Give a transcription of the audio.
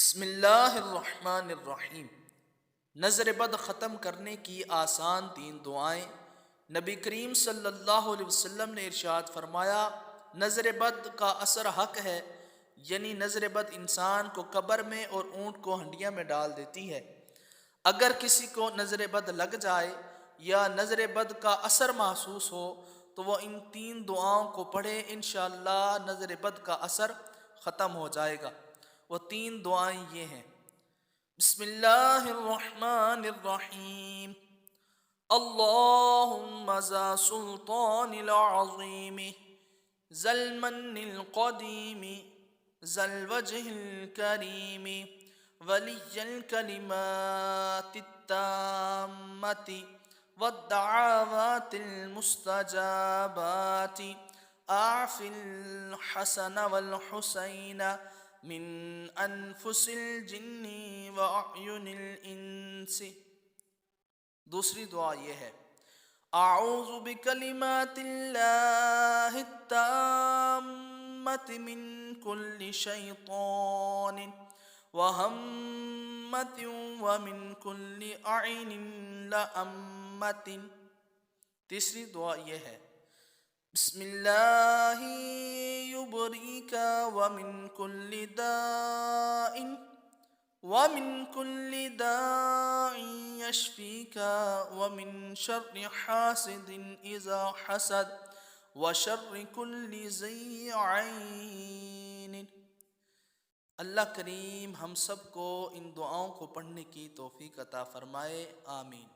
بسم اللہ الرحمن الرحیم۔ نظر بد ختم کرنے کی آسان 3 دعائیں۔ نبی کریم صلی اللہ علیہ وسلم نے ارشاد فرمایا، نظر بد کا اثر حق ہے، یعنی نظر بد انسان کو قبر میں اور اونٹ کو ہنڈیاں میں ڈال دیتی ہے۔ اگر کسی کو نظر بد لگ جائے یا نظر بد کا اثر محسوس ہو تو وہ ان 3 دعاؤں کو پڑھے، انشاءاللہ نظر بد کا اثر ختم ہو جائے گا۔ وہ 3 دعائیں یہ ہیں: بسم اللہ الرحمن الرحیم، اللہم ذا سلطان العظیم، ذا المن القدیم، ذا الوجہ الکریم، ولی الکلمات التامات والدعوات المستجابات، اعف الحسن والحسین من انفس الجن واعین الانس۔ دوسری دعا یہ ہے: اعوذ بکلمات اللہ التامات من کل شیطان وہمۃ ومن کل عین لامۃ۔ تیسری دعا یہ ہے: بسم اللہ یبریک ومن کل داء یشفیک ومن شر حاسد اذا حسد وشر کل ذی عین۔ اللہ کریم ہم سب کو ان دعاؤں کو پڑھنے کی توفیق عطا فرمائے، آمین۔